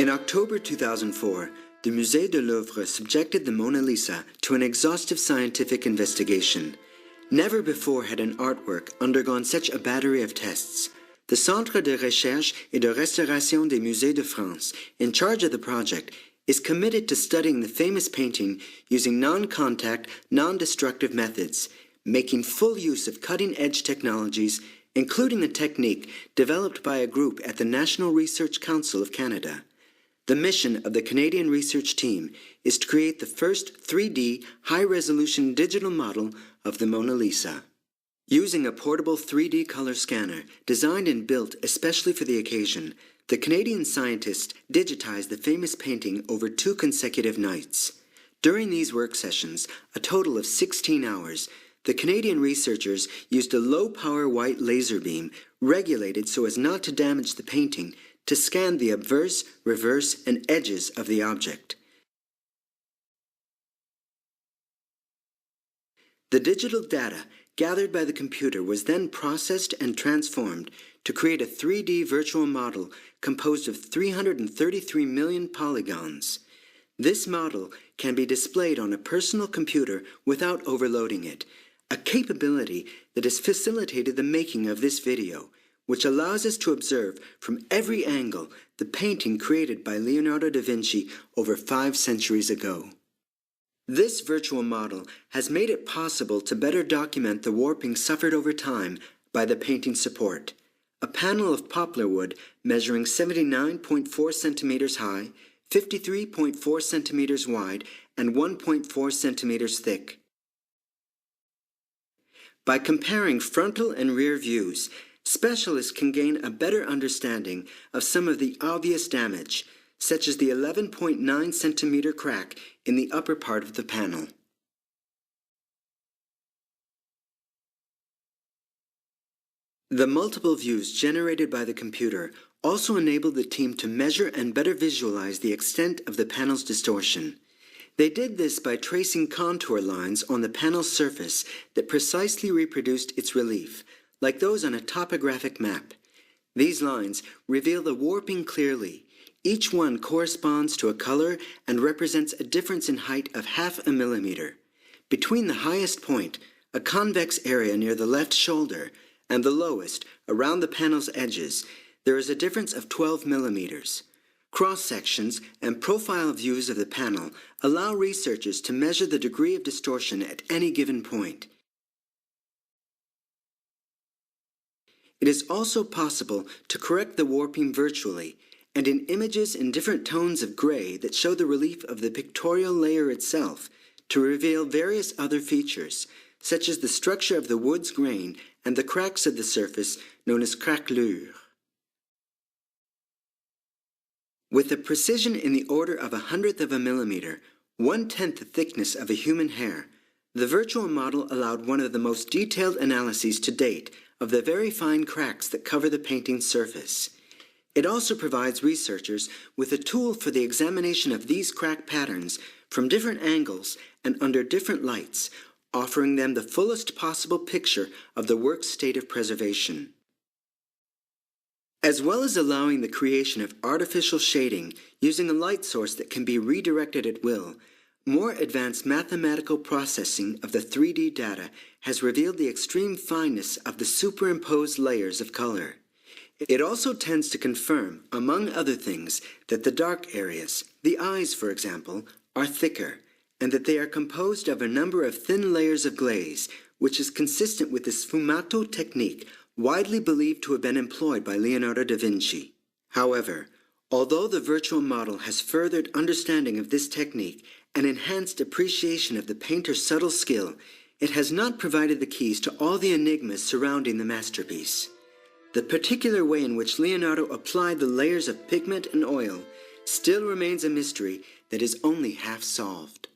In October 2004, the Musée de Louvre subjected the Mona Lisa to an exhaustive scientific investigation. Never before had an artwork undergone such a battery of tests. The Centre de Recherche et de Restauration des Musées de France, in charge of the project, is committed to studying the famous painting using non-contact, non-destructive methods, making full use of cutting-edge technologies, including a technique developed by a group at the National Research Council of Canada. The mission of the Canadian research team is to create the first 3D high-resolution digital model of the Mona Lisa. Using a portable 3D color scanner designed and built especially for the occasion, the Canadian scientists digitized the famous painting over 2 consecutive nights. During these work sessions, a total of 16 hours, the Canadian researchers used a low-power white laser beam, regulated so as not to damage the painting, to scan the obverse, reverse, and edges of the object. The digital data gathered by the computer was then processed and transformed to create a 3D virtual model composed of 333 million polygons. This model can be displayed on a personal computer without overloading it, a capability that has facilitated the making of this video, which allows us to observe from every angle the painting created by Leonardo da Vinci over 5 centuries ago. This virtual model has made it possible to better document the warping suffered over time by the painting support, a panel of poplar wood measuring 79.4 centimeters high, 53.4 centimeters wide, and 1.4 centimeters thick. By comparing frontal and rear views, specialists can gain a better understanding of some of the obvious damage, such as the 11.9 centimeter crack in the upper part of the panel. The multiple views generated by the computer also enabled the team to measure and better visualize the extent of the panel's distortion. They did this by tracing contour lines on the panel's surface that precisely reproduced its relief, like those on a topographic map. These lines reveal the warping clearly. Each one corresponds to a color and represents a difference in height of 0.5 millimeter. Between the highest point, a convex area near the left shoulder, and the lowest, around the panel's edges, there is a difference of 12 millimeters. Cross-sections and profile views of the panel allow researchers to measure the degree of distortion at any given point. It is also possible to correct the warping virtually, and in images in different tones of gray that show the relief of the pictorial layer itself, to reveal various other features, such as the structure of the wood's grain and the cracks of the surface known as craquelures. With a precision in the order of 1/100th of a millimeter, 1/10 the thickness of a human hair, the virtual model allowed one of the most detailed analyses to date of the very fine cracks that cover the painting's surface. It also provides researchers with a tool for the examination of these crack patterns from different angles and under different lights, offering them the fullest possible picture of the work's state of preservation. As well as allowing the creation of artificial shading using a light source that can be redirected at will, more advanced mathematical processing of the 3D data has revealed the extreme fineness of the superimposed layers of color. It also tends to confirm, among other things, that the dark areas, the eyes for example, are thicker, and that they are composed of a number of thin layers of glaze, which is consistent with the Sfumato technique widely believed to have been employed by Leonardo da Vinci. However, although the virtual model has furthered understanding of this technique and enhanced appreciation of the painter's subtle skill, it has not provided the keys to all the enigmas surrounding the masterpiece. The particular way in which Leonardo applied the layers of pigment and oil still remains a mystery that is only half solved.